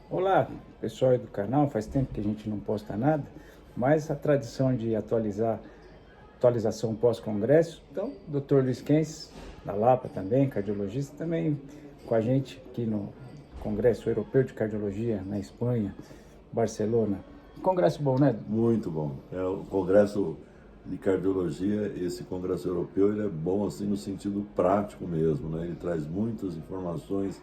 Olá, pessoal aí do canal, faz tempo que a gente não posta nada, mas a tradição de atualização pós-congresso, então, Dr. Luiz Quens, da Lapa também, cardiologista, também com a gente aqui no Congresso Europeu de Cardiologia, na Espanha, Barcelona. Congresso bom, né? Muito bom. É o congresso de cardiologia, esse congresso europeu, ele é bom assim no sentido prático mesmo, né? Ele traz muitas informações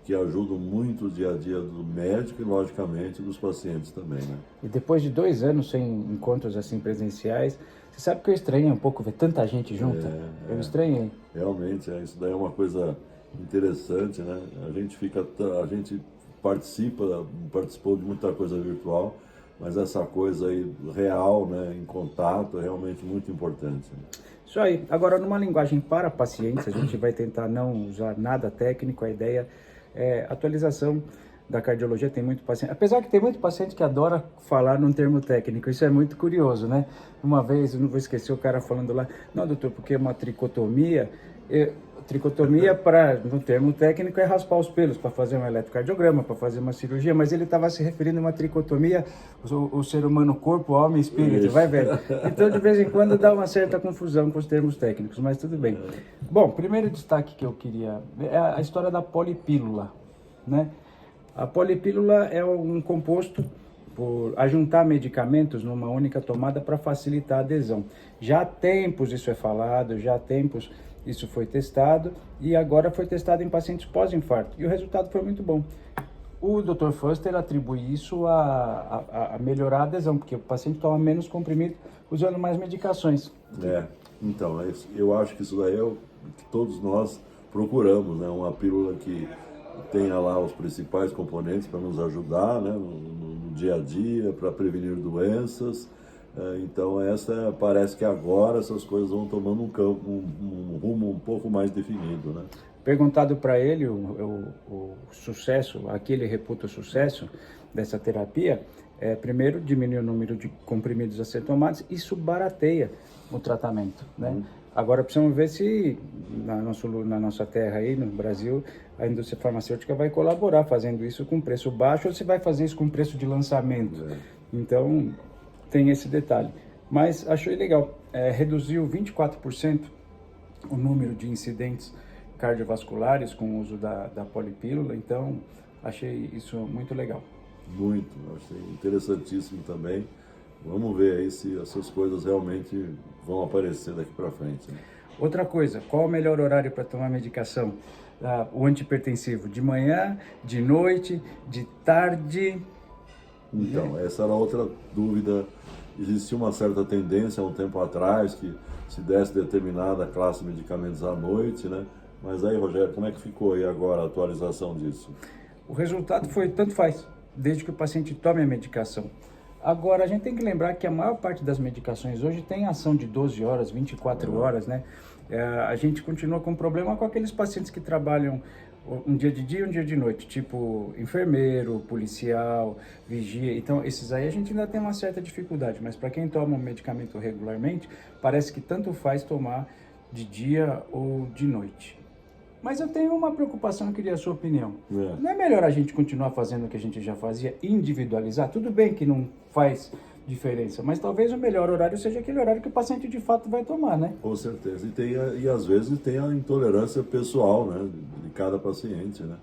que ajudam muito o dia a dia do médico e, logicamente, dos pacientes também, né? E depois de 2 anos sem encontros assim presenciais, você sabe que eu estranhei um pouco ver tanta gente junta? Eu estranhei. Realmente, isso daí é uma coisa interessante, né? A gente participou de muita coisa virtual, mas essa coisa aí real, né, em contato, é realmente muito importante, né? Isso aí. Agora, numa linguagem para pacientes, a gente vai tentar não usar nada técnico. A ideia é atualização da cardiologia. Tem muito paciente, apesar que tem muito paciente que adora falar num termo técnico. Isso é muito curioso, né? Uma vez, eu não vou esquecer o cara falando lá, não, doutor, porque é uma tricotomia. Tricotomia, no termo técnico, é raspar os pelos para fazer um eletrocardiograma, para fazer uma cirurgia, mas ele estava se referindo a uma tricotomia, o ser humano, corpo, alma e espírito, Isso. vai vendo. Então, de vez em quando, dá uma certa confusão com os termos técnicos, mas tudo bem. Bom, primeiro destaque que eu queria é a história da polipílula, né? A polipílula é um composto por ajuntar medicamentos numa única tomada para facilitar a adesão. Já há tempos isso é falado, já há tempos isso foi testado e agora foi testado em pacientes pós-infarto e o resultado foi muito bom. O Dr. Fuster atribui isso a melhorar a adesão, porque o paciente toma menos comprimido usando mais medicações. Então, eu acho que isso daí é o que todos nós procuramos, né? Uma pílula que tenha lá os principais componentes para nos ajudar, né? No dia a dia, para prevenir doenças. Então, parece que agora essas coisas vão tomando um rumo um pouco mais definido, né? Perguntado para ele o sucesso, aqui ele reputa o sucesso dessa terapia, primeiro diminui o número de comprimidos a ser tomados, isso barateia o tratamento, né? Agora precisamos ver se na nossa terra aí, no Brasil, a indústria farmacêutica vai colaborar fazendo isso com preço baixo ou se vai fazer isso com preço de lançamento. Então, tem esse detalhe. Mas achei legal, reduziu 24% o número de incidentes cardiovasculares com o uso da polipílula, então achei isso muito legal. Muito, achei interessantíssimo também. Vamos ver aí se essas coisas realmente vão aparecer daqui para frente, né? Outra coisa, qual o melhor horário para tomar medicação? O antihipertensivo, de manhã, de noite, de tarde? Então, essa era outra dúvida. Existia uma certa tendência há um tempo atrás que se desse determinada classe de medicamentos à noite, né? Mas aí, Rogério, como é que ficou aí agora a atualização disso? O resultado foi tanto faz, desde que o paciente tome a medicação. Agora, a gente tem que lembrar que a maior parte das medicações hoje tem ação de 12 horas, 24 horas, né? A gente continua com problema com aqueles pacientes que trabalham um dia de dia e um dia de noite, tipo enfermeiro, policial, vigia. Então, esses aí a gente ainda tem uma certa dificuldade, mas para quem toma um medicamento regularmente, parece que tanto faz tomar de dia ou de noite. Mas eu tenho uma preocupação, eu queria a sua opinião. Não é melhor a gente continuar fazendo o que a gente já fazia, individualizar? Tudo bem que não faz diferença, mas talvez o melhor horário seja aquele horário que o paciente de fato vai tomar, né? Com certeza. E às vezes tem a intolerância pessoal, né, de cada paciente, né?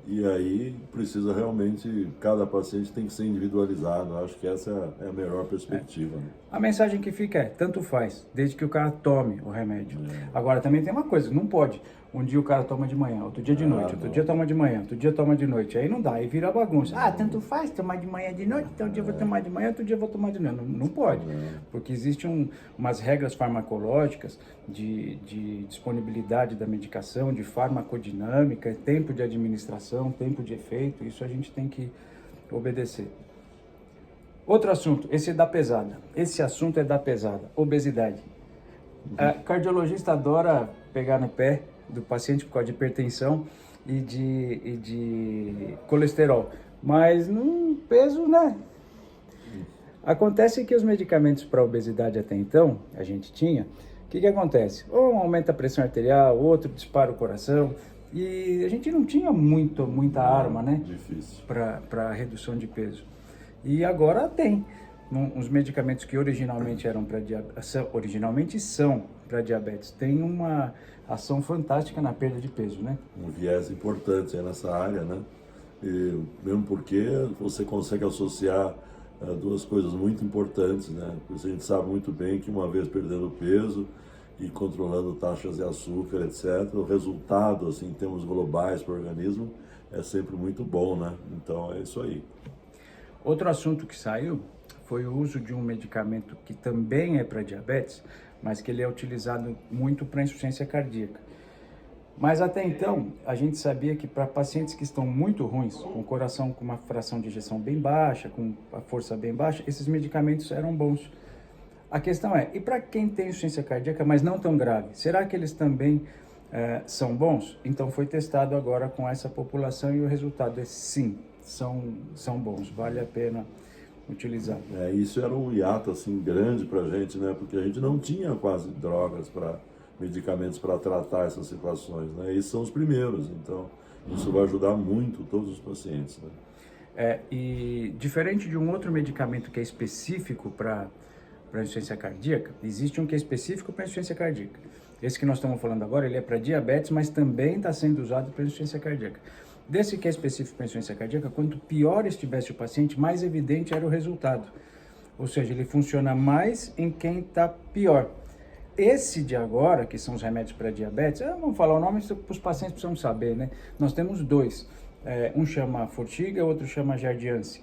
E aí precisa realmente, cada paciente tem que ser individualizado. Acho que essa é a melhor perspectiva, né? A mensagem que fica é, tanto faz, desde que o cara tome o remédio. Agora também tem uma coisa, não pode. Um dia o cara toma de manhã, outro dia de noite, outro dia toma de manhã, outro dia toma de noite. Aí não dá, aí vira bagunça. Ah, tanto faz tomar de manhã de noite, então um dia eu vou tomar de manhã, outro dia eu vou tomar de noite. Não, não pode, porque existem umas regras farmacológicas de disponibilidade da medicação, de farmacodinâmica, tempo de administração, tempo de efeito, isso a gente tem que obedecer. Outro assunto, esse é da pesada. Esse assunto é da pesada, obesidade. A cardiologista adora pegar no pé do paciente por causa de hipertensão e de colesterol, mas num peso, né? Acontece que os medicamentos para obesidade até então, a gente tinha, o que acontece? Ou um aumenta a pressão arterial, outro dispara o coração, E a gente não tinha muita arma, né? Difícil. Para redução de peso. E agora tem. Uns medicamentos que originalmente eram para diabetes, originalmente são para diabetes, tem uma ação fantástica na perda de peso, né? Um viés importante aí nessa área, né? E mesmo porque você consegue associar duas coisas muito importantes, né? Porque a gente sabe muito bem que uma vez perdendo peso e controlando taxas de açúcar, etc., o resultado, assim, em termos globais para o organismo, é sempre muito bom, né? Então é isso aí. Outro assunto que saiu foi o uso de um medicamento que também é para diabetes, mas que ele é utilizado muito para insuficiência cardíaca. Mas até então, a gente sabia que para pacientes que estão muito ruins, com o coração com uma fração de ejeção bem baixa, com a força bem baixa, esses medicamentos eram bons. A questão é, e para quem tem insuficiência cardíaca, mas não tão grave, será que eles também são bons? Então foi testado agora com essa população e o resultado é sim, são bons, vale a pena utilizar. Isso era um hiato assim grande para a gente, né? Porque a gente não tinha quase drogas medicamentos para tratar essas situações, né? Esses são os primeiros, então isso vai ajudar muito todos os pacientes, né? E diferente de um outro medicamento que é específico para insuficiência cardíaca, existe um que é específico para insuficiência cardíaca. Esse que nós estamos falando agora, ele é para diabetes, mas também está sendo usado para insuficiência cardíaca. Desse que é específico para insuficiência cardíaca, quanto pior estivesse o paciente, mais evidente era o resultado. Ou seja, ele funciona mais em quem está pior. Esse de agora, que são os remédios para diabetes, vamos falar o nome, os pacientes precisam saber, né? Nós temos dois. Um chama Forxiga, outro chama Jardiance.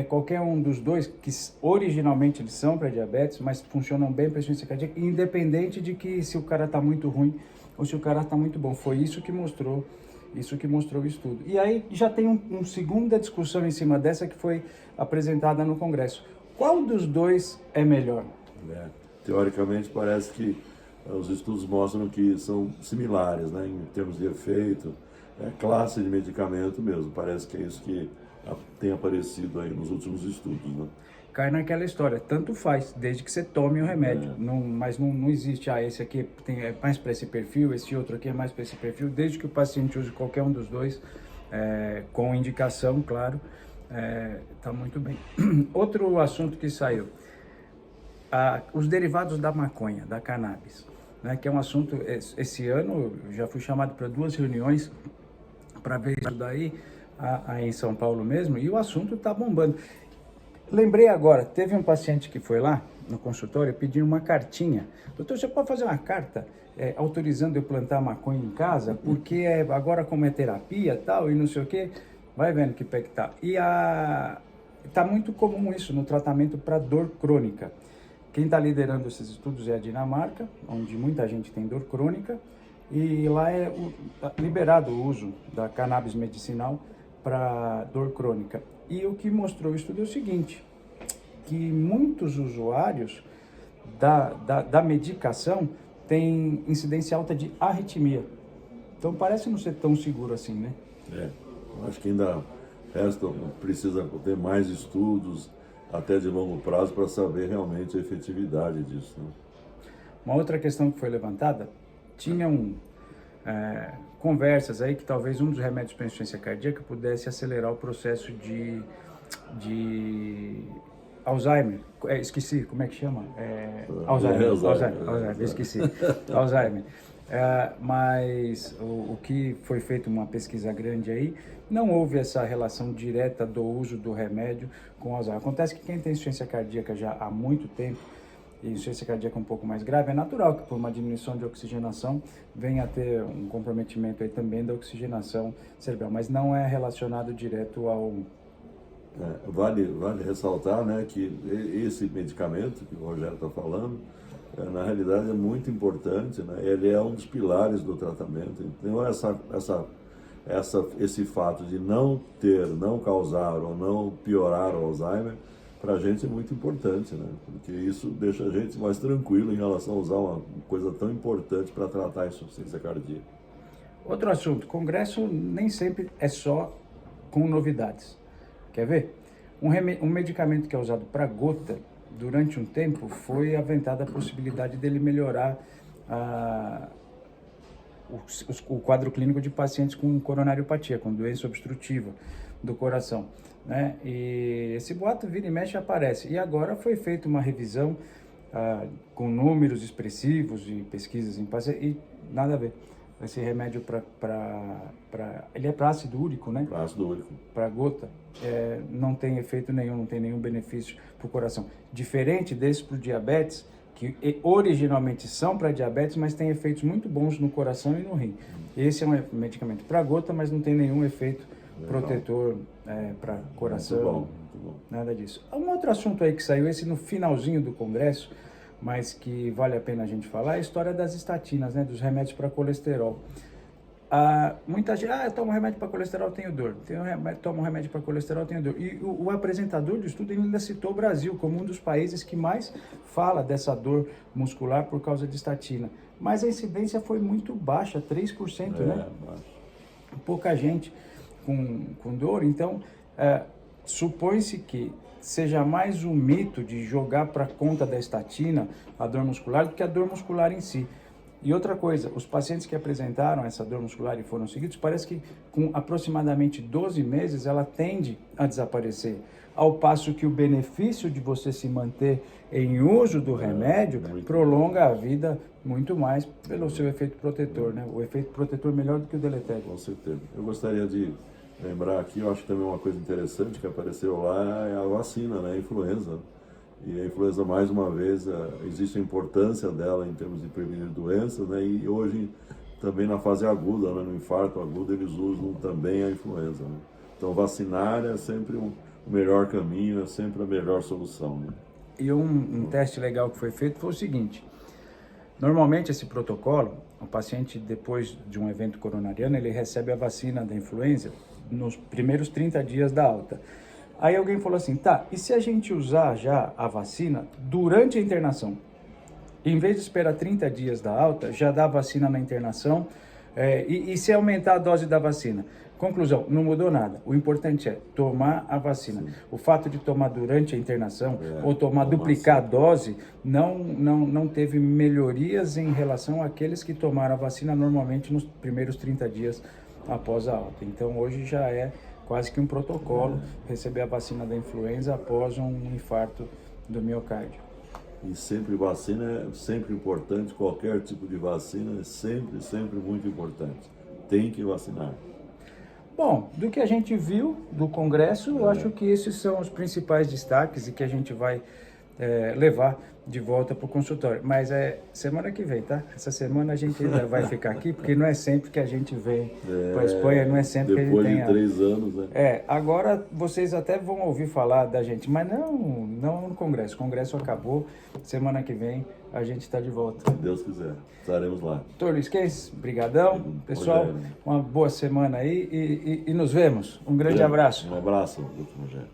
Qualquer um dos dois, que originalmente eles são para diabetes, mas funcionam bem para insuficiência cardíaca, independente de que se o cara está muito ruim ou se o cara está muito bom. Foi isso que mostrou o estudo. E aí já tem uma segunda discussão em cima dessa que foi apresentada no Congresso. Qual dos dois é melhor? Teoricamente parece que os estudos mostram que são similares, né, em termos de efeito, classe de medicamento mesmo. Parece que é isso que tem aparecido aí nos últimos estudos, né? Cai naquela história, tanto faz, desde que você tome o remédio. Mas não existe, esse aqui é mais para esse perfil, esse outro aqui é mais para esse perfil, desde que o paciente use qualquer um dos dois, com indicação, claro, está muito bem. Outro assunto que saiu, os derivados da maconha, da cannabis, né, que é um assunto, esse ano eu já fui chamado para 2 reuniões para ver isso daí, aí em São Paulo mesmo, e o assunto está bombando. Lembrei agora, teve um paciente que foi lá no consultório pedindo uma cartinha. Doutor, você pode fazer uma carta autorizando eu plantar maconha em casa? Porque agora como é terapia e tal, e não sei o quê, vai vendo que pé que tá. E tá muito comum isso no tratamento para dor crônica. Quem está liderando esses estudos é a Dinamarca, onde muita gente tem dor crônica, e lá é liberado o uso da cannabis medicinal para dor crônica. E o que mostrou o estudo é o seguinte, que muitos usuários da medicação têm incidência alta de arritmia. Então parece não ser tão seguro assim, né? Acho que ainda precisa ter mais estudos, até de longo prazo, para saber realmente a efetividade disso, né? Uma outra questão que foi levantada, tinham conversas aí que talvez um dos remédios para insuficiência cardíaca pudesse acelerar o processo de Alzheimer. Esqueci, como é que chama? Alzheimer, esqueci. Alzheimer. Mas o que foi feito uma pesquisa grande aí, não houve essa relação direta do uso do remédio com Alzheimer. Acontece que quem tem insuficiência cardíaca já há muito tempo, e insuficiência cardíaca um pouco mais grave, é natural que por uma diminuição de oxigenação venha a ter um comprometimento aí também da oxigenação cerebral, mas não é relacionado direto ao... Vale ressaltar, né, que esse medicamento que o Rogério está falando, na realidade é muito importante, né? Ele é um dos pilares do tratamento. Então esse fato de não causar ou não piorar o Alzheimer, para a gente é muito importante, né? Porque isso deixa a gente mais tranquilo em relação a usar uma coisa tão importante para tratar a insuficiência cardíaca. Outro assunto, congresso nem sempre é só com novidades. Quer ver? Um medicamento que é usado para gota, durante um tempo foi aventada a possibilidade dele melhorar o quadro clínico de pacientes com coronariopatia, com doença obstrutiva do coração, né? E esse boato vira e mexe aparece. E agora foi feita uma revisão com números expressivos e pesquisas em pacientes e nada a ver. Esse remédio ele é para ácido úrico, né? Para ácido úrico. Para gota, não tem efeito nenhum, não tem nenhum benefício para o coração. Diferente desse para o diabetes, que originalmente são para diabetes, mas tem efeitos muito bons no coração e no rim. Esse é um medicamento para gota, mas não tem nenhum efeito protetor para coração. Muito bom. Nada disso. Um outro assunto aí que saiu, esse no finalzinho do congresso, mas que vale a pena a gente falar, é a história das estatinas, né, dos remédios para colesterol. Muita gente, eu tomo remédio para colesterol, tenho dor. Tomo remédio para colesterol, tenho dor. E o apresentador do estudo ainda citou o Brasil como um dos países que mais fala dessa dor muscular por causa de estatina. Mas a incidência foi muito baixa, 3%, né? Baixo. Pouca gente com dor. Então, supõe-se que seja mais um mito de jogar para conta da estatina a dor muscular do que a dor muscular em si. E outra coisa, os pacientes que apresentaram essa dor muscular e foram seguidos, parece que com aproximadamente 12 meses ela tende a desaparecer. Ao passo que o benefício de você se manter em uso do remédio prolonga a vida muito mais pelo seu efeito protetor, né? O efeito protetor melhor do que o deletério. Com certeza. Eu gostaria de lembrar aqui, eu acho que também uma coisa interessante que apareceu lá é a vacina, né? A influenza. E a influenza, mais uma vez, existe a importância dela em termos de prevenir doenças, né? E hoje, também na fase aguda, né? No infarto agudo, eles usam também a influenza, né? Então, vacinar é sempre o melhor caminho, é sempre a melhor solução, né? E um teste legal que foi feito foi o seguinte: normalmente esse protocolo, o paciente depois de um evento coronariano, ele recebe a vacina da influenza nos primeiros 30 dias da alta. Aí alguém falou assim, e se a gente usar já a vacina durante a internação? Em vez de esperar 30 dias da alta, já dá a vacina na internação, e se aumentar a dose da vacina? Conclusão, não mudou nada. O importante é tomar a vacina. Sim. O fato de tomar durante a internação ou duplicar a dose não teve melhorias em relação àqueles que tomaram a vacina normalmente nos primeiros 30 dias após a alta. Então hoje já é quase que um protocolo receber a vacina da influenza após um infarto do miocárdio. E sempre vacina é sempre importante, qualquer tipo de vacina é sempre muito importante. Tem que vacinar. Bom, do que a gente viu do Congresso, eu acho que esses são os principais destaques e que a gente vai levar de volta para o consultório. Mas semana que vem, tá? Essa semana a gente ainda vai ficar aqui, porque não é sempre que a gente vem para a Espanha, não é sempre que a gente tem... Depois de 3 anos, né? Agora vocês até vão ouvir falar da gente, mas não no Congresso. O Congresso acabou, semana que vem a gente está de volta. Se Deus quiser, estaremos lá. Doutor Luiz Queiroz, brigadão. Pessoal, uma boa semana aí e nos vemos. Um grande abraço. Um abraço, doutor Rogério.